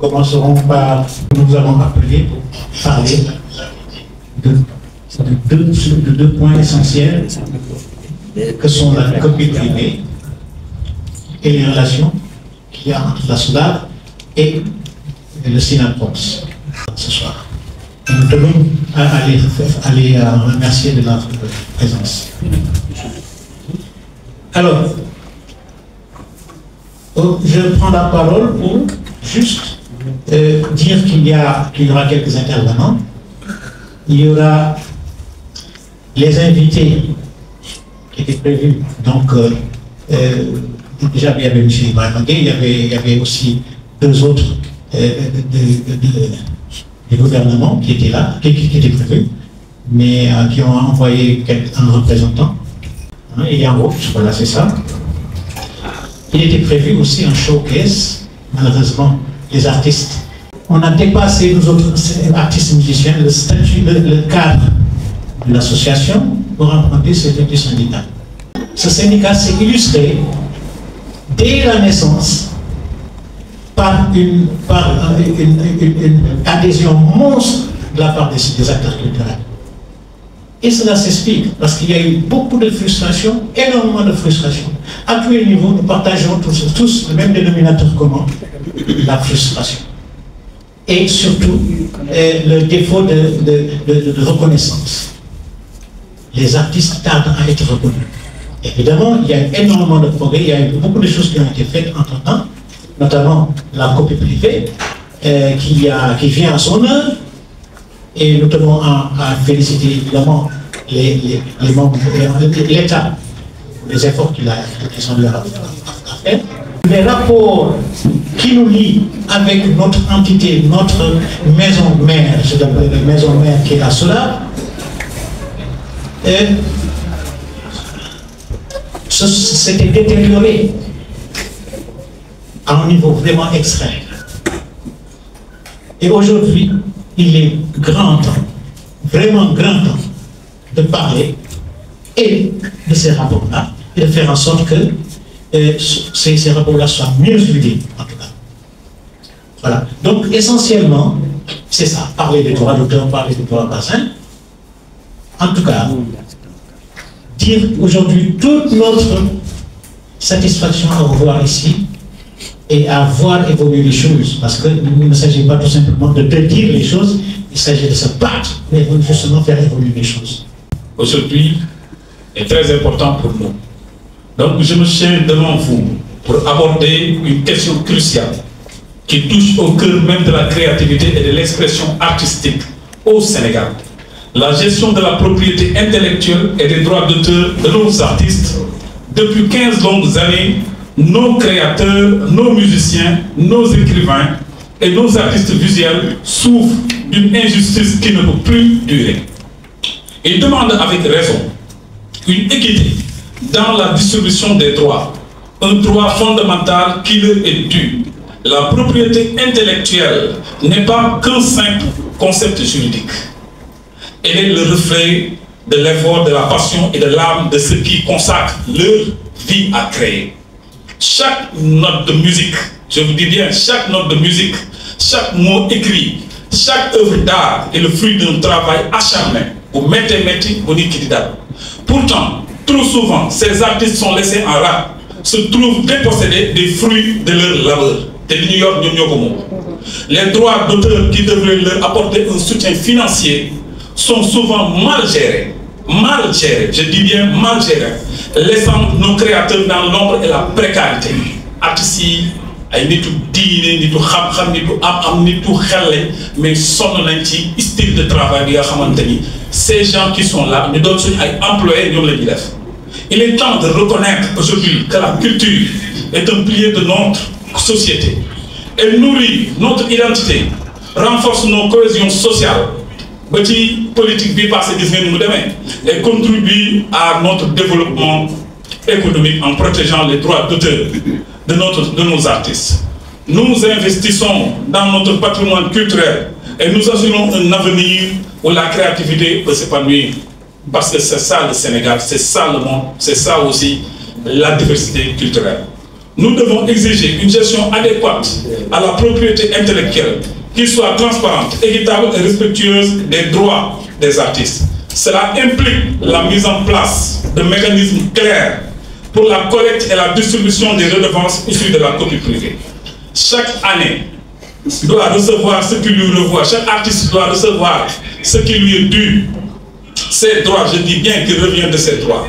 commencerons par nous allons appeler pour parler de deux points essentiels que sont la copie privée et les relations qu'il y a entre la SODAV et le SYNAPROX ce soir. Et nous tenons à les remercier de leur présence. Alors, je prends la parole pour juste dire qu'il y aura quelques intervenants. Il y aura les invités qui étaient prévus. Donc, déjà, il y avait M. Ibrahim Gueye, il y avait aussi deux autres du gouvernement qui étaient là, qui étaient prévus, mais qui ont envoyé un représentant. Et en route, voilà, c'est ça. Il était prévu aussi un showcase. Malheureusement, les artistes. On a dépassé, nous autres artistes musiciens, le statut, le cadre de l'association pour emprunter ce statut syndical. Ce syndicat s'est illustré dès la naissance par une adhésion monstre de la part des acteurs culturels. Et cela s'explique parce qu'il y a eu beaucoup de frustration, énormément de frustration. À tous les niveaux, nous partageons tous le même dénominateur commun, la frustration. Et surtout, le défaut de reconnaissance. Les artistes tardent à être reconnus. Évidemment, il y a énormément de progrès, il y a eu beaucoup de choses qui ont été faites entre-temps, notamment la copie privée, qui vient à son heure. Et nous tenons à féliciter évidemment les membres de l'État, les efforts qu'ils ont eu à faire. Les rapports qui nous lient avec notre entité, notre maison mère, je l'appelle la maison mère qui est la SODAV, s'était détérioré à un niveau vraiment extrême. Et aujourd'hui, il est grand temps, vraiment grand temps, de parler et de ces rapports-là et de faire en sorte que ces rapports-là soient mieux suivis, en tout cas. Voilà. Donc, essentiellement, c'est ça, parler des droits d'auteur, parler des droits voisins. En tout cas, dire aujourd'hui toute notre satisfaction à vous voir ici et à voir évoluer les choses, parce qu'il ne s'agit pas tout simplement de dire les choses, il s'agit de se battre pour justement faire évoluer les choses. Aujourd'hui est très important pour nous. Donc je me tiens devant vous pour aborder une question cruciale qui touche au cœur même de la créativité et de l'expression artistique au Sénégal. La gestion de la propriété intellectuelle et des droits d'auteur de nos artistes. Depuis 15 longues années, nos créateurs, nos musiciens, nos écrivains et nos artistes visuels souffrent d'une injustice qui ne peut plus durer. Ils demandent avec raison une équité dans la distribution des droits, un droit fondamental qui leur est dû. La propriété intellectuelle n'est pas qu'un simple concept juridique. Elle est le reflet de l'effort, de la passion et de l'âme de ceux qui consacrent leur vie à créer. Chaque note de musique, je vous dis bien, chaque note de musique, chaque mot écrit, chaque œuvre d'art est le fruit d'un travail acharné. Pourtant, trop souvent, ces artistes sont laissés en rade, se trouvent dépossédés des fruits de leur labeur. Les droits d'auteur qui devraient leur apporter un soutien financier sont souvent mal gérés, je dis bien mal gérés, laissant nos créateurs dans l'ombre et la précarité. Artistes ay nitu diine nitu xam-xam nitu am nitu xel mais sonn nañ ci style de travail bi nga xamanteni ces gens qui sont là ñu doon suñu ay employés ñoom la ñuy def. Il est temps de reconnaître aujourd'hui que la culture est un pilier de notre société. Elle nourrit notre identité, renforce nos cohésions sociales, ba ci politique bi passé gis ngeen mu demee, et contribue à notre développement économique en protégeant les droits d'auteur de nos artistes. Nous investissons dans notre patrimoine culturel et nous assurons un avenir où la créativité peut s'épanouir. Parce que c'est ça le Sénégal, c'est ça le monde, c'est ça aussi la diversité culturelle. nous devons exiger une gestion adéquate à la propriété intellectuelle, qui soit transparente, équitable et respectueuse des droits des artistes. Cela implique la mise en place de mécanismes clairs pour la collecte et la distribution des redevances issues de la copie privée. Chaque année doit recevoir ce qui lui revoit, chaque artiste doit recevoir ce qui lui est dû, ses droits, je dis bien qu'il revient de ses droits,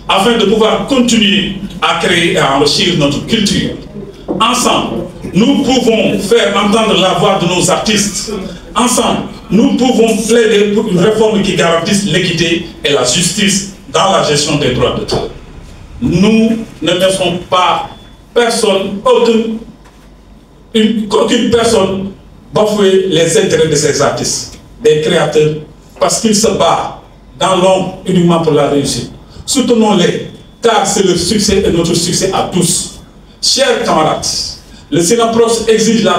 afin de pouvoir continuer à créer et à enrichir notre culture. Ensemble, nous pouvons faire entendre la voix de nos artistes. Ensemble, nous pouvons plaider pour une réforme qui garantisse l'équité et la justice dans la gestion des droits d'auteur. Nous ne laissons pas personne, aucune personne bafouer les intérêts de ces artistes, des créateurs, parce qu'ils se battent dans l'ombre uniquement pour la réussite. Soutenons-les, car c'est le succès et notre succès à tous. Chers camarades, le Sénaprox exige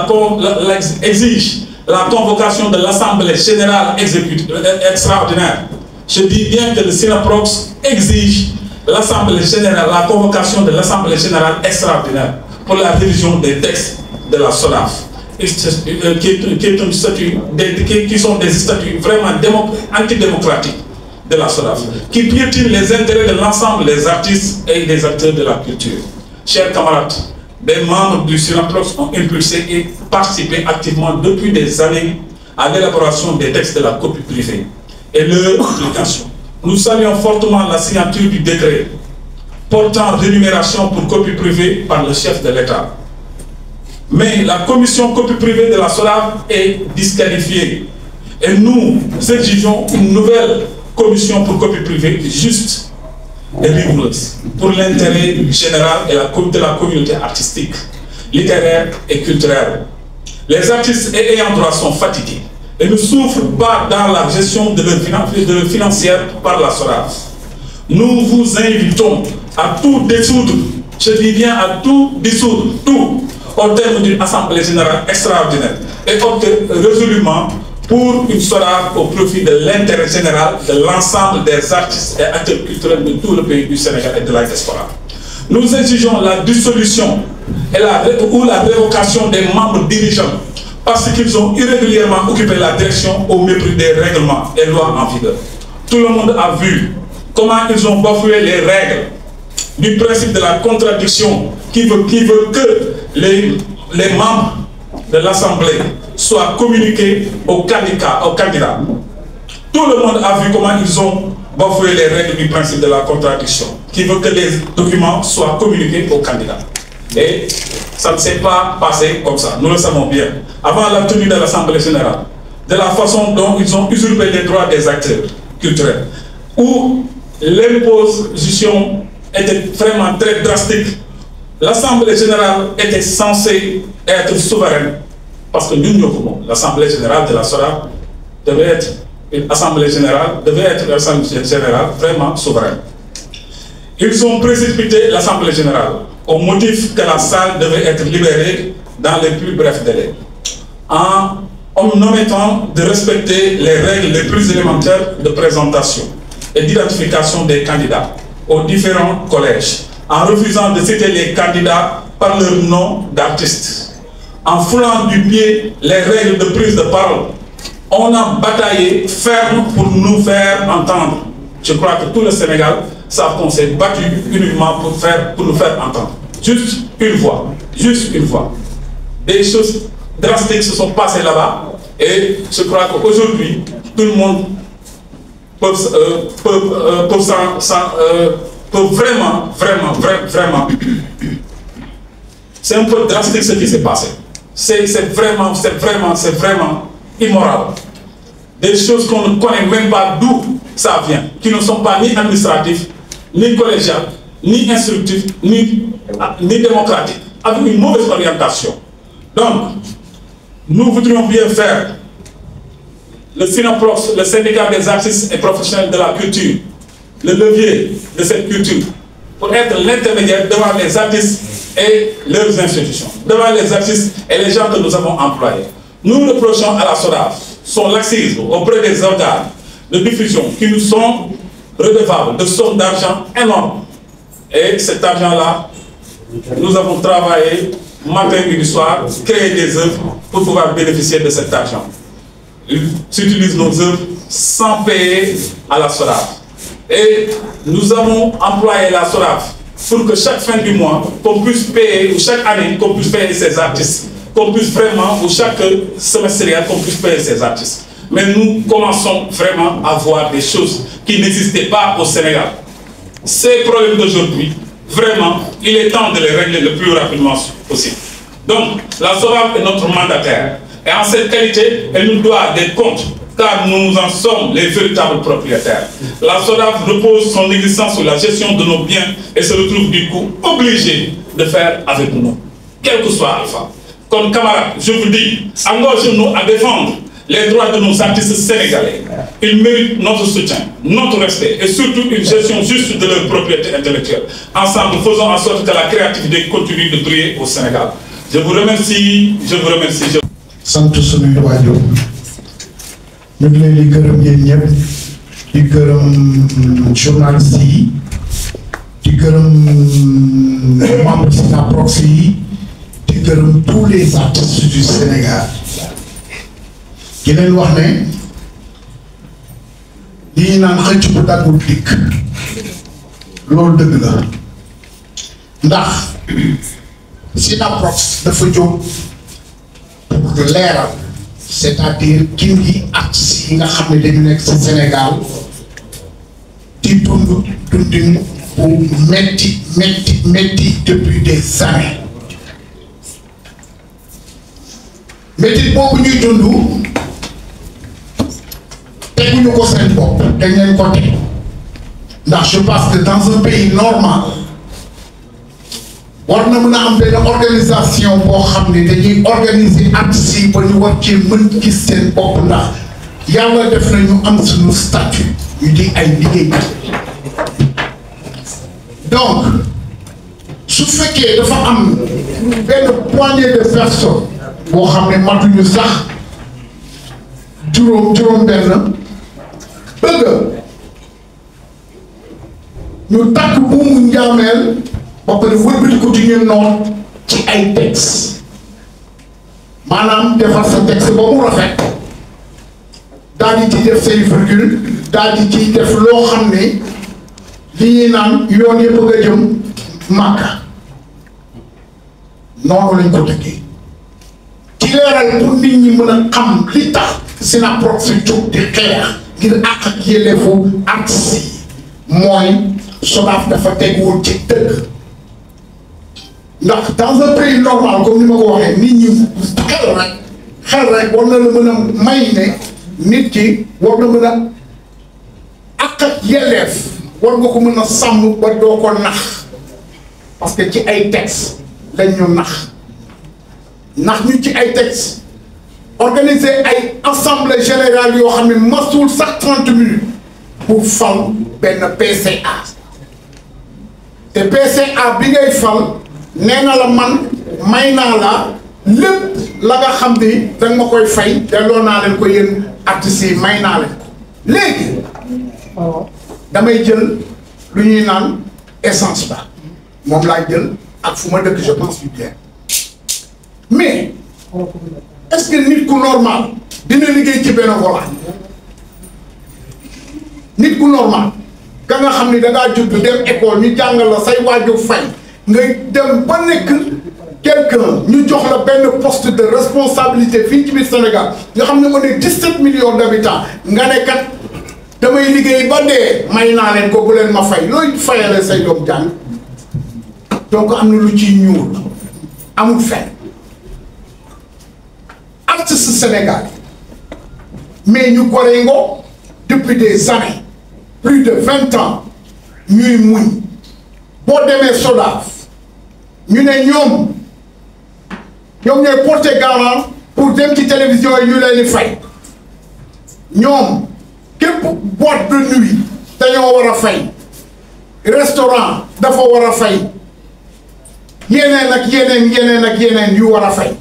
la convocation de l'Assemblée générale extraordinaire. Je dis bien que le Sénaprox exige la convocation de l'Assemblée générale extraordinaire pour la révision des textes de la SODAV, qui sont des statuts vraiment antidémocratiques de la SODAV, qui piétinent les intérêts de l'ensemble des artistes et des acteurs de la culture. Chers camarades, des membres du Sénaprox ont impulsé et participé activement depuis des années à l'élaboration des textes de la copie privée et leur application. Nous saluons fortement la signature du décret portant rémunération pour copie privée par le chef de l'État. Mais la commission copie privée de la SODAV est disqualifiée et nous exigeons une nouvelle commission pour copie privée juste et rigoureuse pour l'intérêt général et de la communauté artistique, littéraire et culturelle. Les artistes ayant droit sont fatigués et ne souffrent pas dans la gestion de leur financière par la SODAV. Nous vous invitons à tout dissoudre, je dis bien à tout dissoudre, tout, au terme d'une assemblée générale extraordinaire et opter résolument pour une SODAV au profit de l'intérêt général de l'ensemble des artistes et acteurs culturels de tout le pays du Sénégal et de la diaspora. Nous exigeons la dissolution ou la révocation des membres dirigeants parce qu'ils ont irrégulièrement occupé la direction au mépris des règlements et lois en vigueur. Tout le monde a vu comment ils ont bafoué les règles du principe de la contradiction qui veut que les membres de l'Assemblée soient communiqués aux candidats. Tout le monde a vu comment ils ont bafoué les règles du principe de la contradiction, qui veut que les documents soient communiqués aux candidats. Et ça ne s'est pas passé comme ça, nous le savons bien. Avant la tenue de l'Assemblée générale, de la façon dont ils ont usurpé les droits des acteurs culturels, où l'imposition était vraiment très drastique. L'Assemblée générale était censée être souveraine, parce que nous, l'Assemblée générale de la SODAV devait être une Assemblée générale, vraiment souveraine. Ils ont précipité l'Assemblée générale au motif que la salle devait être libérée dans les plus brefs délais, en omettant de respecter les règles les plus élémentaires de présentation et d'identification des candidats aux différents collèges, en refusant de citer les candidats par leur nom d'artiste, en foulant du pied les règles de prise de parole. On a bataillé ferme pour nous faire entendre. Je crois que tout le Sénégal savent qu'on s'est battu uniquement pour nous faire entendre. Juste une fois, juste une fois. Des choses drastiques se sont passées là-bas et je crois qu'aujourd'hui, tout le monde peut vraiment, c'est un peu drastique ce qui s'est passé. C'est vraiment immoral. Des choses qu'on ne connaît même pas d'où ça vient, qui ne sont pas ni administratifs, ni collégiales, ni instructifs, ni démocratiques, avec une mauvaise orientation. Donc, nous voudrions bien faire le Sénaprox, le syndicat des artistes et professionnels de la culture, le levier de cette culture, pour être l'intermédiaire devant les artistes et leurs institutions, devant les artistes et les gens que nous avons employés. Nous reprochons à la SODAV son laxisme auprès des organes de diffusion qui nous sont redevables de sommes d'argent énormes. Et cet argent-là nous avons travaillé matin et soir, créé des œuvres pour pouvoir bénéficier de cet argent. Ils utilisent nos œuvres sans payer à la SODAV. Et nous avons employé la SODAV pour que chaque fin du mois, qu'on puisse payer, ou chaque année, qu'on puisse payer ces artistes, qu'on puisse vraiment, ou chaque semestriel, qu'on puisse payer ces artistes. Mais nous commençons vraiment à voir des choses qui n'existaient pas au Sénégal. Ces problèmes d'aujourd'hui, vraiment, il est temps de les régler le plus rapidement possible. Donc, la SODAV est notre mandataire. Et en cette qualité, elle nous doit des comptes, car nous en sommes les véritables propriétaires. La SODAV repose son existence sur la gestion de nos biens et se retrouve du coup obligée de faire avec nous, quel que soit Alpha. Comme camarades, je vous dis, engagez-nous à défendre les droits de nos artistes sénégalais. Ils méritent notre soutien, notre respect et surtout une gestion juste de leur propriété intellectuelle. Ensemble, faisons en sorte que la créativité continue de briller au Sénégal. Je vous remercie, je vous remercie. sant suñuy waajur ñu ngi leen di gërëm yéen ñëpp di gërëm journaliste yi di gërëm membres SYNAPROX yi di gërëm tous les artistes du Sénégal di leen wax ne li ñu naan xëcc bu daggul dikk loolu dëgg la ndax SYNAPROX dafa jóg pour leeral c'est-à-dire gindi artistes yi nga xam ne dañu nekk ci Sénégal di dund dundin bu metti depuis des années métti boobu ñuy dund teguñu ko seen bopp dañ leen ko teg ndax je pense que dans un pays normal war na mën a am benn organisation boo xam ne dañuy organiser artistes yi ba ñu war cee mën gis seen bopp ndax yàlla def na ñu am suñu statut ñu di ay liggéeykat donc su fekkee dafa am benn poignée de personnes boo xam ne matuñu sax juróom benn bëgg ñu takk bu mu njaameel ba pare wëlbati ko ci ñun noonu ci ay texte maanaam defar sa texte ba mu rafet daal di ciy def say virgule daal di ciy def loo xam ne li ñuy naan yoon yëpp bëgg a jëm Màkka noonu lañ ko tëggee ci leeral pour nit ñi mën a xam li tax SYNAPROX si jóg di xeex ngir àq ak yelleefu artistes yi mooy SODAV dafa teguwul ci dëgg. ndax dans un pays normal comme ni ma ko waxee nit ñi xel rek war na la mën a may ne nit ki war na mën a àq ak yelleef war nga ko mën a sàmm ba doo ko nax parce que ci ay texte lañ ñu nax ñu ci ay texte organiser ay assemblée générale yoo xam ne masul sax 30 minutes pour fal benn PCA te PCA bi ngay fal nee na la man may naa la lépp la nga xam ni danga ma koy fay delloo naa leen ko yéen artistes yi may naa leen ko léegi damay jël lu ñuy naan essence ba moom laa jël ak fu ma dëkk je pense bien mais est-ce que nit ku normal dina liggéey ci bénévolat nit ku normal ka nga xam ni da ngaa judd dem école ñu jàngal la say waajur fay ngay dem ba nekk quelqu'un ñu jox la benn poste de responsabilité fii ci biir Sénégal nga xam ne on est 17 millions d'habitants nga ne kat damay liggéey ba dee may naa leen ko bu leen ma fay looy fayale say doom jàng donc am na lu ciy ñuul amul fenn artiste Sénégal mais ñu goree ngo depuis des années plus de 20 ans ñuy muñ boo demee SODAV ñu ne ñoom ñooy porter garant pour dem ci télévision yi ñu leen di fay ñoom képp boîte de nuit dañoo war a fay restaurant dafa war a fay yeneen ak yeneen yu war a fay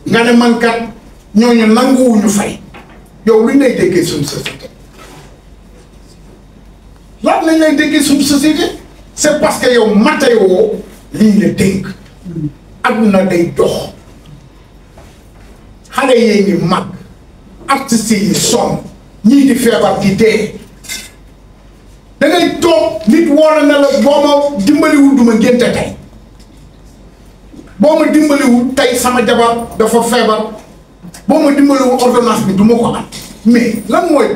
nga ne man kat ñooñu nanguwuñu fay yow luñ lay déggee suñu société lan lañ lay déggee suñu société c'est parce que yow matewoo liñ la dénk àdduna day dox xale yee ngi mag artistes yi sonn ñii di feebar di dee da ngay toog nit woona ne la boo ma dimbaliwul du ma ngénte tey boo ma dimbaliwul tey sama jabar dafa feebar boo ma dimbaliwul ordonnance bi du ma ko am mais lan mooy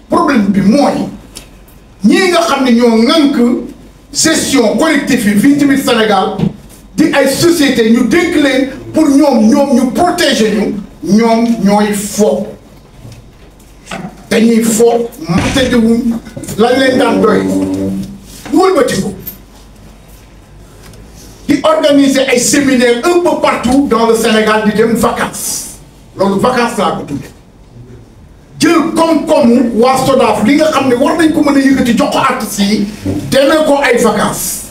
problème bi mooy ñii nga xam ne ñoo ŋànk gestion collective yi fii ci biir Sénégal di ay société ñu dénk leen pour ñoom ñu protéger ñoom ñooy fo dañuy fo matadiwuñ lañ leen daan doy wëlbati ko di organiser ay séminaires un peu partout dans le Sénégal di dem vacances loolu vacances laa ko tudde jël koom-koomu waa SODAV li nga xam ne war nañ ko mën a yëkkati jox ko artistes yi demee ko ay vacances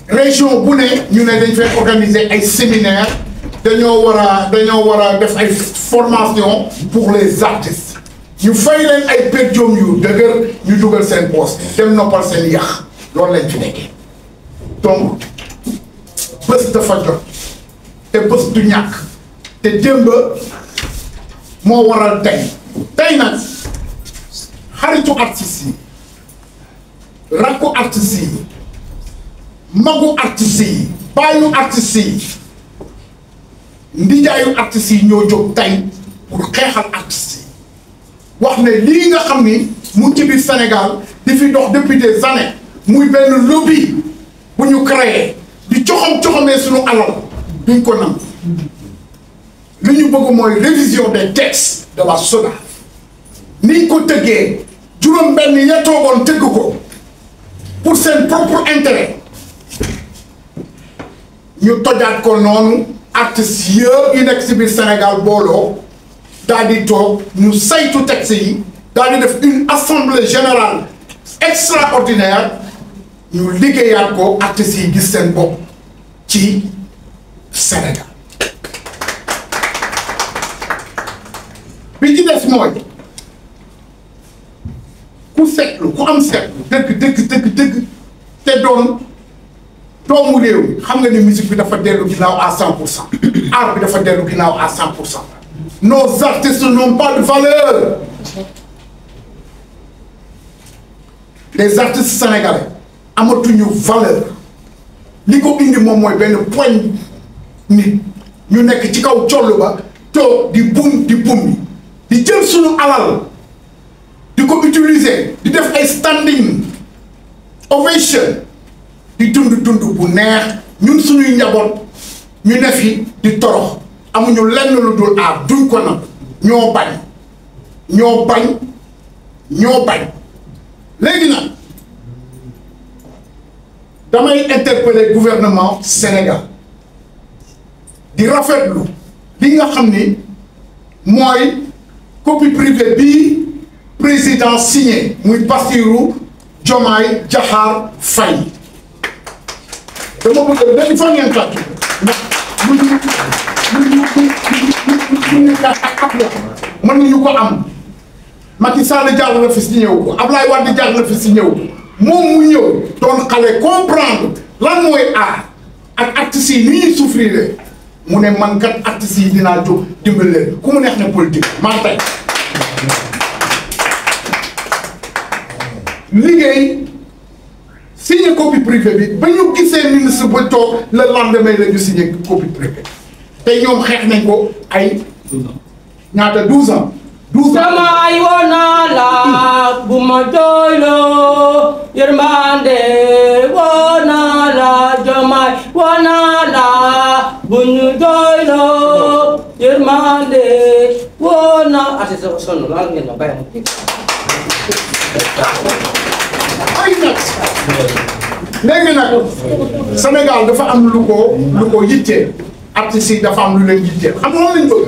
région bu ne ñu ne dañ fay organiser ay séminaires dañoo war a def ay formation pour les artistes ñu fay leen ay pétrole yu dëgër ñu dugal seen poste dem noppal seen yàq loolu lañ fi nekkee donc bés dafa jot te bés du ñàkk te démb moo waral tey nag xaritu artistes yi rakku artistes yi magu artistes yi baayu artistes yi ndijaayu artistes yi ñoo jóg tey pour xeexal artistes yi wax ne lii nga xam ni mu ci biir Sénégal di fi dox depuis des années muy benn lobby bu ñu créé di coxamee suñu alal duñ ko nangu li ñu bëgg mooy révision des textes de la SODAV niñ ko tëggee juróom-benn ya toogoon tëgg ko pour seen propre intérêt ñu tojaat ko noonu artistes yëpp yi nekk ci biir Sénégal booloo daal di toog ñu saytu texte yi daal di def une assemblée générale extraordinaire ñu liggéeyaat ko artistes yi gis seen bopp ci Sénégal bi ci des mooy ku seetlu ku am seetlu dëgg te doon doomu réew mi xam nga ni musique bi dafa dellu ginnaaw à 100% art bi dafa dellu ginnaaw à 100%. Nos artistes n'ont pas de valeur. Les artistes sénégalais amatuñu valeur li ko indi moom mooy benn poigne nit ñu nekk ci kaw collu ba toog di bum di jël suñu alal di ko utiliser di def ay standing ovation di dund bu neex ñun suñuy njaboot ñu ne fi di torox amuñu lenn lu dul aar duñ ko nag ñoo bañ léegi nag damay interpeller gouvernement Sénégal di rafetlu li nga xam ni mooy copie privée bi président signé muy Bassirou Diomaye Diakhar Faye dama bëgg dañu fa ngeen tàccu ndax ñu mën nañu ko am Macky Sall jàll na fi si ñëw ko Ablaye Wade jàll na fi si ñëw ko moom mu ñëw doon xale comprendre lan mooy aar ak artistes yi ni ñuy souffrir mu ne man kat artistes yi dinaa jóg dimbali leen ku mu neex ne politique maa tey liggéey signé copie privée bi ba ñu gisee ministre ba toog le lendemain la ñu signé copie privée te ñoom xeex nañ ko ay ñaata 12 ans. Samay wona la bu ma doylo yërmande wona la Diomaye wona la bu ñu doylo yërmande wona ate sa sonn laal ngeen ma bàyyi ay nag léegi nag Sénégal dafa am lu ko yitteel artistes yi dafa am lu leen yitteel xam nga lañ bëgg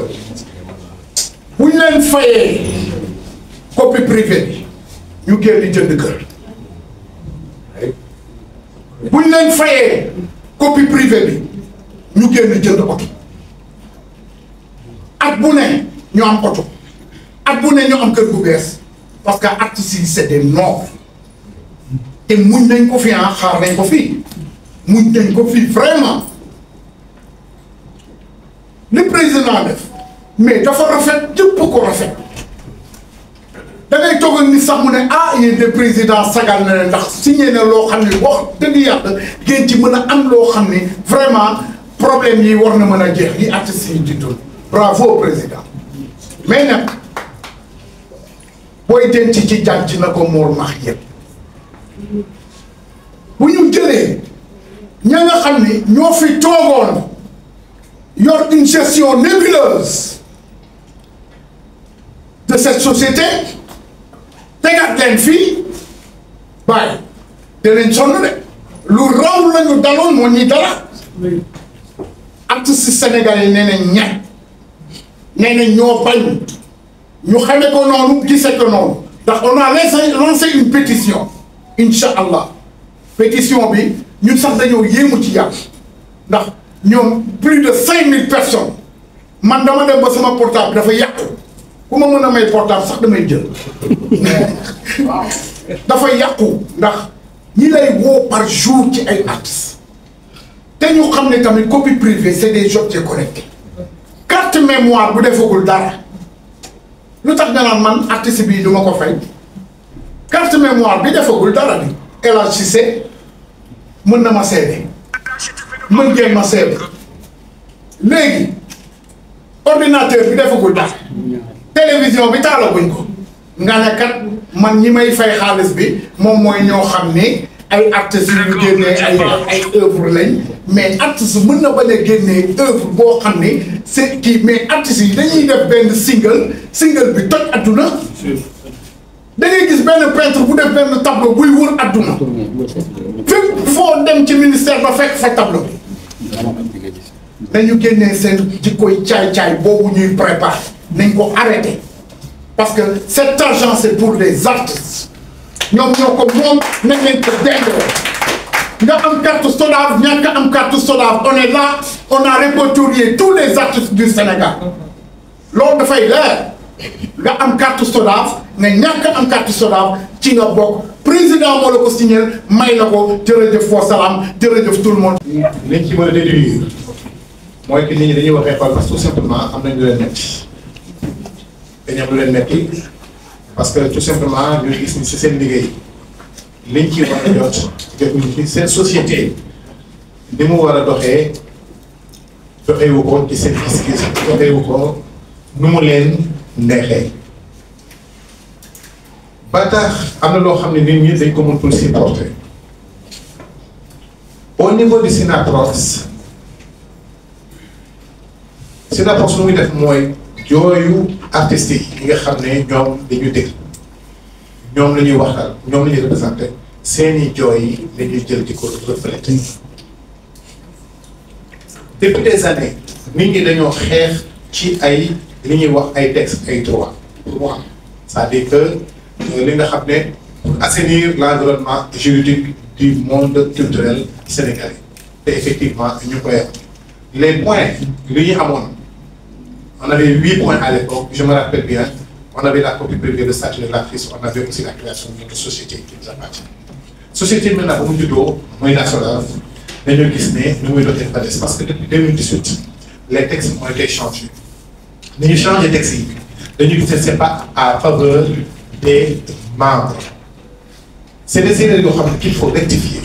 bu ñu leen fayee copie privée bi ñu génn jënd kër bu ñu leen fayee copie privée bi ñu génn jënd oto at bu ne ñu am oto at bu ne ñu am kër gu bees parce que artistes yi c'est des nobles te muñ nañ ko fi xaar nañ ko fi muñ nañ ko fi vraiment le président def mais dafa rafet jëpp ko rafet da ngay toog ni sax mu ne ah yéen de président sagal na ndax signé na loo xam ne wax dëgg yàlla ngeen ci mën a am loo xam ne vraiment problème yi war na mën a jeex yi artistes yi di dund bravo président mais nag booy denc ci jànc na ko mool max yëpp bu ñu jëlee ña nga xam ni ñoo fi toogoon yor une gestion nébuleuse de cette société tegaat leen fii bàyyi danañ sonn de lu raw lañu daloon moo ñuy dara artistes sénégalais nee nañ ñett nee nañ ñoo bañ ñu xamee ko noonu gisee ko noonu ndax on a lancé une pétition incha allah pétition bi ñun sax dañoo yéemu ci yàlla ndax ñoom plus de 5000 personnes man dama dem ba sama portable dafa yàqu ku ma mën a may portable sax damay jël dafa yàqu ndax ñi lay woo par jour ci ay artistes te ñu xam ne tamit copie privée c'est des objets connectés carte mémoire bu defagul dara lu tax nga naan man artiste bii du ma ko fay carte mémoire bi defagul dara bi El Hadj Cissé mën na ma seede mën ngeen ma seede léegi ordinateur bi defagul dara télévision bi taalaguñ ko nga ne kat man ñi may fay xaalis bi moom mooy ñoo xam ni ay artistes yu génnee ay œuvre lañ mais artiste mën na bañ a génnee œuvre boo xam ni c'est kii mais artistes yi dañuy def benn single bi toj adduna da ngay gis benn peintre bu def benn tableau buy wër adduna fépp foo dem ci ministère ba fekk fa tableau bi nañu génnee seen jikkoy caay-caay boobu ñuy préparer nañ ko arrêté parce que cet argent c'est pour les artistes ñoom ñoo ko moom nañ leen ko delloo nga am carte SODAV ñàkk am carte SODAV on est là on a répertorié tous les artistes du Sénégal loolu dafay leer nga am carte SODAV nga ñàkk am carte SODAV ci nga bokk président moo la ko signé may la ko jërëjëf wa salaam jërëjëf tout le monde. liñ ci mën a déduire mooy que nit ñi dañuy waxee parce que tout simplement am nañ lu leen metti dañu am lu leen metti parce que tout simplement ñu gis ni si seen liggéey liñ ci war a jot jotuñu ci seen société ni mu war a doxee doxewu ko ci seen gis-gis doxewu ko nu mu leen neexee ba tax am na loo xam ne nit ñi dañ ko mën pour supporter au niveau du SYNAPROX SYNAPROX lu muy def mooy jooyu artistes yi nga xam ne ñoom dañuy dégg ñoom la ñuy waxtaan ñoom la ñuy représenté seeni jooy yi la ñuy jël di ko reflété depuis des années nit ñi dañoo xeex ci ay li ñuy wax ay textes ay droits pour mu am c'est-à-dire que li nga xam ne pour assainir l'environnement juridique du monde culturel sénégalais te effectivement ñu koy am les points li ñu amoon on avait 8 points à l'époque je me rappelle bien on avait la copie privée de statut de l'artiste on avait aussi la création d'une société qui nous appartient société maintenant bu mu juddoo mooy la SODAV dañoo gis ne nu muy doxee fa des parce que depuis 2018 les textes ont été changés ni ñu changé textes yi dañu gis ne c'est pas à faveur des membres c'est des erreurs yoo xam ne qu'il faut rectifier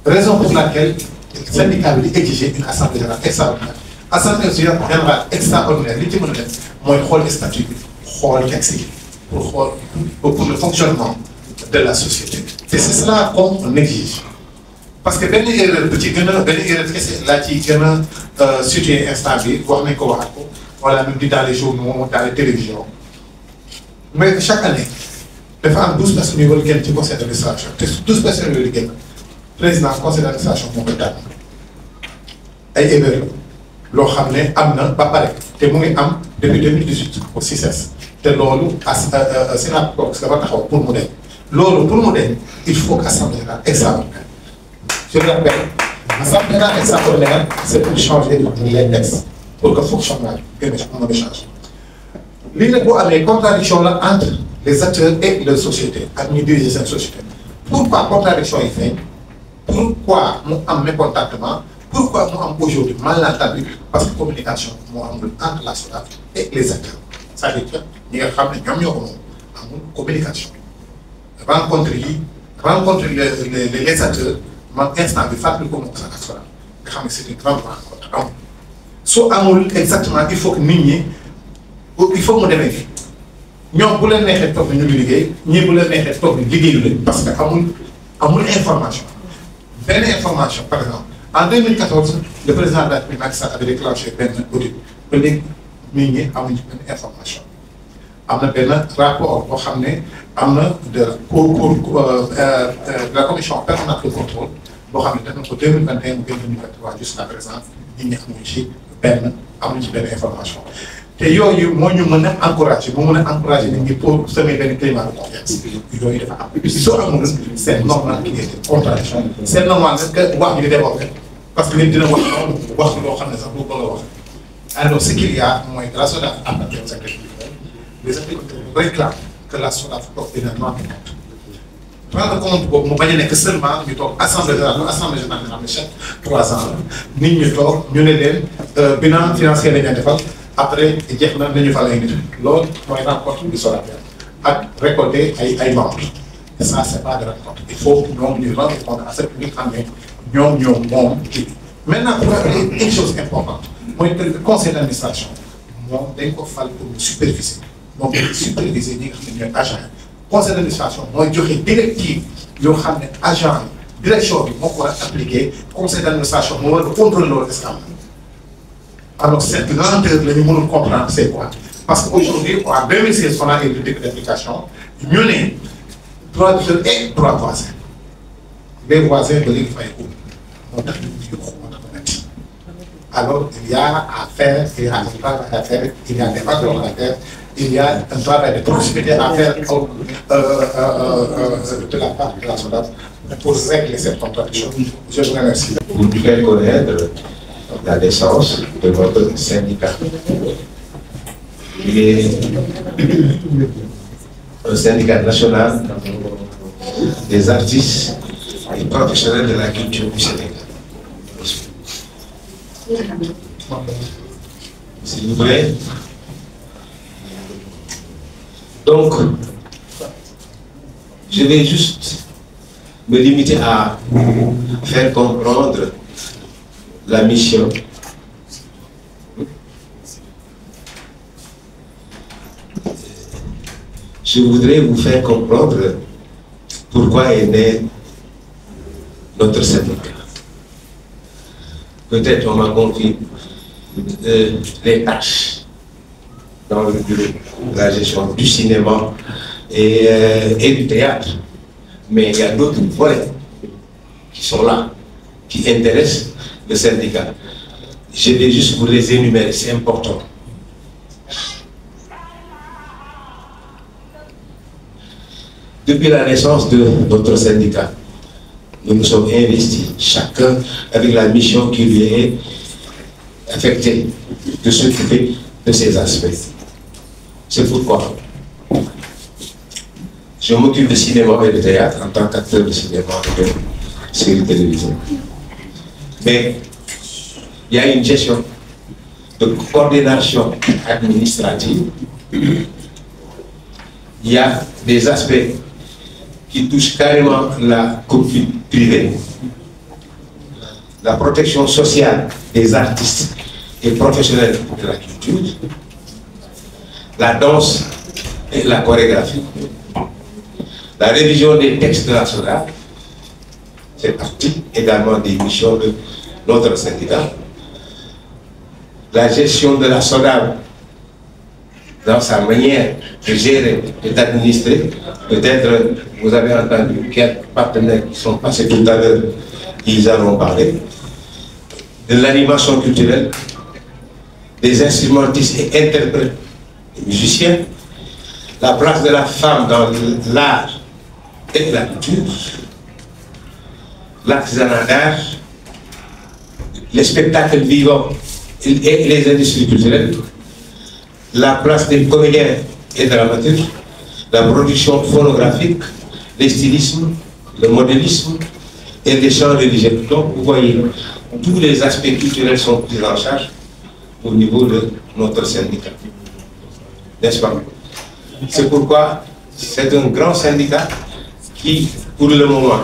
raison pour laquelle syndicat bi di exiger une assemblée générale extraordinaire assemblée générale extraordinaire li ci mën a def mooy xool statut bi xool texte yi pour xool pour le fonctionnement de la société et c'est cela qu'on exige parce que benn erreur bu ci gën a benn erreur kese laa ci gën a situé instant bi wax nañ ko waxaat ko wala même di dans les journaux dans les télévisions mais chaque année dafa am 12 personnes yu war a génn ci conseil d'administration te 12 personnes yooyu di génn président conseil d'administration moo koy tànn ay erreur loo xam ne am na ba pare te mu ngi am depuis 2018 au CICES te loolu SYNAPROX dafa taxaw pour mu deñ loolu pour mu deñ il faut que assemblée générale extraordinaire je le rappelle assemblée générale extraordinaire c'est pour changer les textes pour que fonctionnement bi gën a mën a changer lii nag boo amee contradiction la entre les acteurs et les sociétés ak ñuy diriger seen société pourquoi contradiction yi feeñ pourquoi mu am mécontentement pourquoi mu am aujourd'hui malentendu parce que communication moo amul entre la SODAV et les acteurs c'est-à-dire que ñi nga xam ne ñoom ñoo ko moom amul communication rencontre les acteurs man instant bi fàttali ko moom sax ak SODAV nga xam ne c'est une grande rencontre amul soo amul exactement il faut que nit ñi il faut mu demee nii ñoom bu leen neexee toog ñu ngi liggéey ñii bu leen neexee toog liggéeyu leen parce que amul information benn information par exemple en 2014 le président de la République Macky Sall avait déclenché benn audit ba léegi nit ñi amuñu benn information am na benn rapport boo xam ne am na de la commission permanente de contrôle boo xam ne def na ko 2021 mu gën 2023 jusqu'à présent nit ñi amuñu ci benn information te yooyu moo ñu mën a encouragé mu mën a encouragé nit ñi pour semer benn climat de confiance yooyu dafa am soo amul c'est normal qu'il y ait des contradictions c'est normal que wax ñu di développé parce que nit dina wax loo xam ne sax boo bëgg a wax alors ce qu'il y a mooy la SODAV am na des agriculteurs les agriculteurs réclament que la SODAV toog dina rendre compte boobu mu bañ a nekk seulement ñu toog assemblée générale nga xam ne chaque 3 ans la nit ñu toog ñu ne leen bilan financier lañ leen defal après jeex na nañu fal ay nit loolu mooy rencontre bi SODAV ak récolter ay membres et ça c'est pas de rencontre il faut ñoom ñu rendre compte à ce que ñu xam ne ñoom moom kii maintenant pour une chose importante mooy que le conseil d'administration moom dañ ko fal pour superviser moom dañ superviser ñi nga xam ne ñooy agent conseil d'administration mooy joxe directive yoo xam ne agent yi direction bi moo ko war a appliquer conseil d'administration moo war a contrôler loolu est-ce que am na alors cette lenteur la ñu mënul comprendre c'est quoi parce que aujourd'hui en 2016 on a eu le décret d'application ñu ne droit d'auteur et droit voisin les voisins ba léegi fay ko moo tax ñu ngi moo tax mu metti alors il y a à faire il y a un travail à faire il y a des facteurs à faire il y a un travail de proximité à faire de la part de la SODAV pour régler cette contradiction. Je vous remercie. Pour nous faire connaître la naissance de votre syndicat. Il est un syndicat national des artistes et professionnels de la culture du Sénégal. S'il vous plaît. Donc, je vais juste me limiter à faire comprendre la mission. Je voudrais vous faire comprendre pourquoi est né notre syndicat. Peut-être on m'a confié les tâches dans le bureau de la gestion du cinéma et du théâtre. Mais il y a d'autres volets qui sont là, qui intéressent le syndicat. Je vais juste vous les énumérer, c'est important. Depuis la naissance de notre syndicat, nous nous sommes investis, chacun avec la mission qui lui est affectée, de s'occuper de ces aspects. C'est pourquoi je m'occupe de cinéma et de théâtre en tant qu'acteur de cinéma et de séries télévisées. Mais il y a une gestion de coordination administrative. Il y a des aspects qui touchent carrément la copie privée, la protection sociale des artistes et professionnels de la culture, la danse et la chorégraphie, la révision des textes de la SODAV, c'est partie également des missions de notre syndicat, la gestion de la SODAV dans sa manière de gérer et d'administrer. Peut-être vous avez entendu quelques partenaires qui sont passés tout à l'heure, ils en ont parlé, de l'animation culturelle, des instrumentistes et interprètes, et musiciens, la place de la femme dans l'art et la culture, l'artisanat d'art, les spectacles vivants et les industries culturelles, la place des comédiens et dramaturges, la production phonographique, les stylismes, le modélisme et les chants religieux. Donc vous voyez, tous les aspects culturels sont pris en charge au niveau de notre syndicat. N'est-ce pas? C'est pourquoi c'est un grand syndicat qui, pour le moment,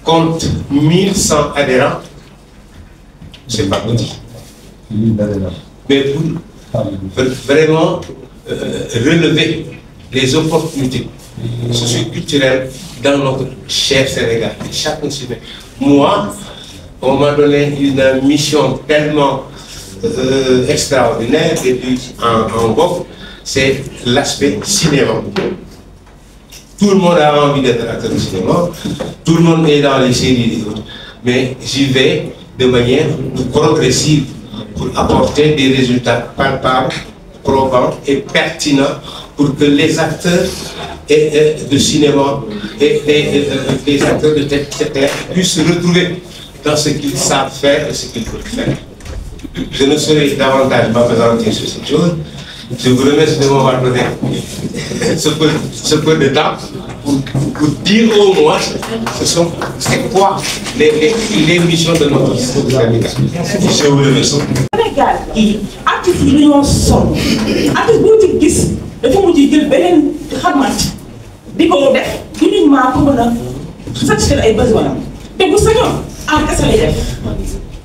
compte 1100 adhérents. C'est pas petit. Mais pour vraiment relever les opportunités socio-culturelles dans notre cher Sénégal. Chacun se met. Moi, on m'a donné une mission tellement extraordinaire et puis en vogue, c'est l'aspect cinéma. Tout le monde a envie d'être acteur de cinéma, tout le monde est dans les séries et autres, mais j'y vais de manière progressive pour apporter des résultats palpables, probants et pertinents pour que les acteurs de cinéma et les acteurs de théâtre puissent se retrouver dans ce qu'ils savent faire et ce qu'ils peuvent faire. Je ne saurais davantage m'appesantir sur cette chose. Je vous remercie de m'avoir donné ce peu de temps pour dire au moins c'est quoi les missions de notre syndicat. Je vous remercie. Sénégal yi artistes yi dañoo sonn artiste boo ci gis dafa mujj jël beneen xarmat di ko def uniquement pour mën a satisfaire ay besoins te bu sañoon en kese lay def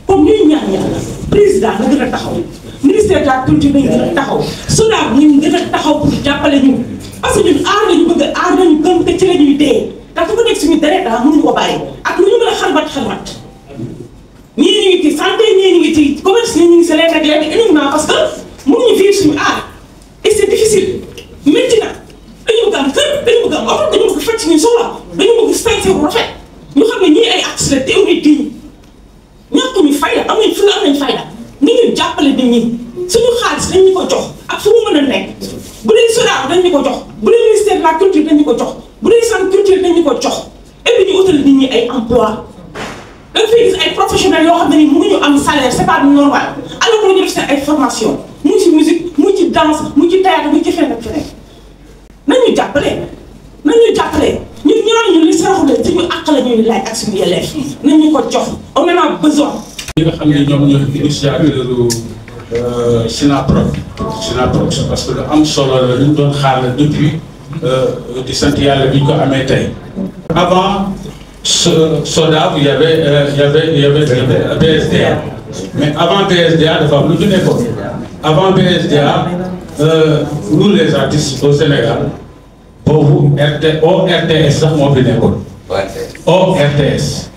comme ñuy ñaan yàlla président na gën a taxaw ministère de la culture nañu gën a taxaw SODAV ñu gën a taxaw pour jàppale ñu parce que ñun aar lañu bëgg aar lañu gëm te ci la ñuy dee ndax dafa nekk suñu deret mënuñu ko bàyyi ak lu ñu mën a xarmat ñii ñu ngi ci santé ñii ñu ngi ci commerce ñii ñu ngi si leen rek leen uniquement parce que mënuñu vivre suñu aar et c'est difficile métti na dañu bëgg am kër dañu bëgg am oto dañu bëgg faj suñu soxla dañu bëgg sañse bu rafet ñu xam ne ñii ay artistes la te on est digne ñàkkuñu fayda am nañ fulla am nañ fayda ni ñu jàppale nit ñi suñu xaalis dañ ñu ko jox ak fu mu mën a nekk bu dee SODAV dañ ñu ko jox bu dee ministère de la culture dañ ñu ko jox bu dee centre culture dañ ñu ko jox et puis ñu utal nit ñi ay emploi da nga fay gis ay professionnels yoo xam ne nii mënuñu am salaire c'est pas normal alors que ñu def seen ay formation mu ci musique mu ci danse mu ci théâtre mu ci feneen ak feneen nañu jàppale ñun ñooñu li saraxule suñu àq la ñuy laaj ak suñu yelleef nañu ko jox on en a besoin. ñi nga xam ne ñoom ñooy initiateur Sinaproc parce que lu am solo la lu ñu doon xaar la depuis di sant yàlla bi ñu ko amee tey. Avant SODAV il y avait BSDA mais avant BSDA dafa am lu ñu nekkoon avant BSDA nous les artistes au Sénégal boobu ORTS sax moo fi nekkoon. ORTS.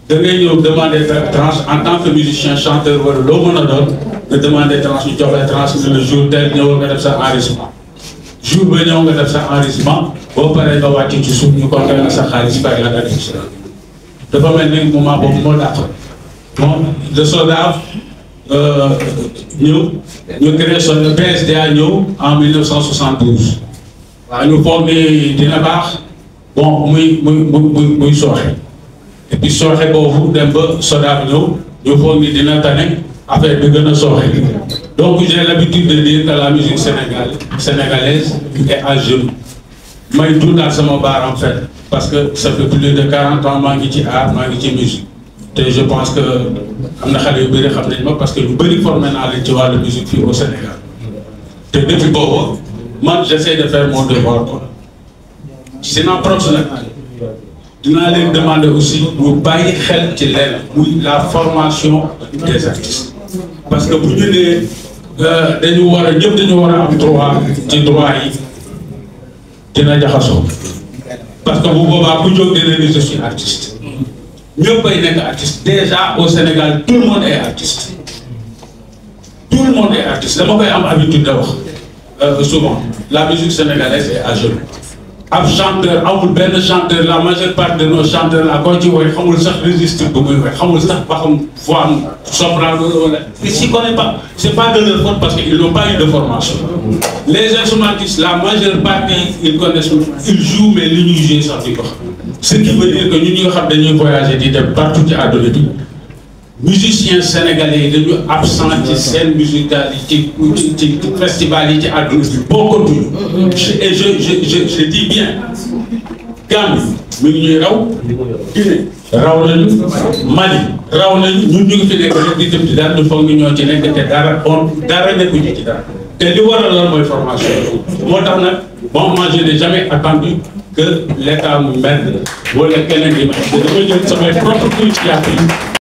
da ngay ñëw demander tranche en tant que musicien chanteur wala loo mën a doon nga demander tranche ñu jox la tranche le jour tel ñëwal nga def sa enregistrement jour ba ñëw nga def sa enregistrement boo paree nga wàcc ci suuf ñu compter na sa xaalis bàyyi la nga def si dafa mel ni moment boobu moo dàq bon le SODAV ñu créé son BSDA ñëw en 1972 waaw ñu foog ni dina baax bon muy sooxe. Et puis sooxe boobu dem ba SODAV ñëw ñu foog ni dina tane affaire bi gën a sooxe donc j'ai l'habitude de dire que la musique sénégalaise est à genoux may dundaal sama baar en fait parce que ça fait plus de 40 ans maa ngi ci art maa ngi ci musique te je pense que am na xale yu bëri xam nañ ma parce que lu bëri formé naa leen ci wàllu musique fii au Sénégal te depuis boobu man j'essaie de faire mon devoir quoi Sinaproc nag dinaa leen demander aussi ñu bàyyi xel ci lenn muy la formation des artistes parce que bu ñu nee dañu war a ñëpp dañu war a am droit ci droit yi dina jaxasoo parce que bu boobaa ku jóg dina ni je suis artiste ñëpp ay nekk artiste déjà au Sénégal tout le monde est artiste dama koy am habitude de wax souvent la musique sénégalaise est à genoux. ab chanteur amul benn chanteur la majeure partie de nos chanteurs la koo ci woy xamul sax registre bu muy woy xamul sax ba xam voix am soprano wala ils s'y connaissent pas c'est pas de leur faute parce que ils n'ont pas eu de formation les instrumentistes la majeure partie ils connaissent ils jouent mais li ñuy jouer sax di ko xam ce qui veut dire que ñun ñi nga xam dañuy voyager di dem partout ci àdduna bi musiciens sénégalais yi dañu absent ci scène musicale yi ci festival yi ci àdduna bi bokkatuñu et je dis bien Gambie mi ngi ñuy raw Guinée raw nañu Mali raw nañu ñun ñu ngi fi nekk rek di dem ci dara ñu foog ni ñoo ci nekk te dara nekkuñu ci dara te li waral lan mooy formation moo tax nag bon moi je n'ai jamais attendu que l'État mu merde wala keneen di ma dama jël samay propre initiative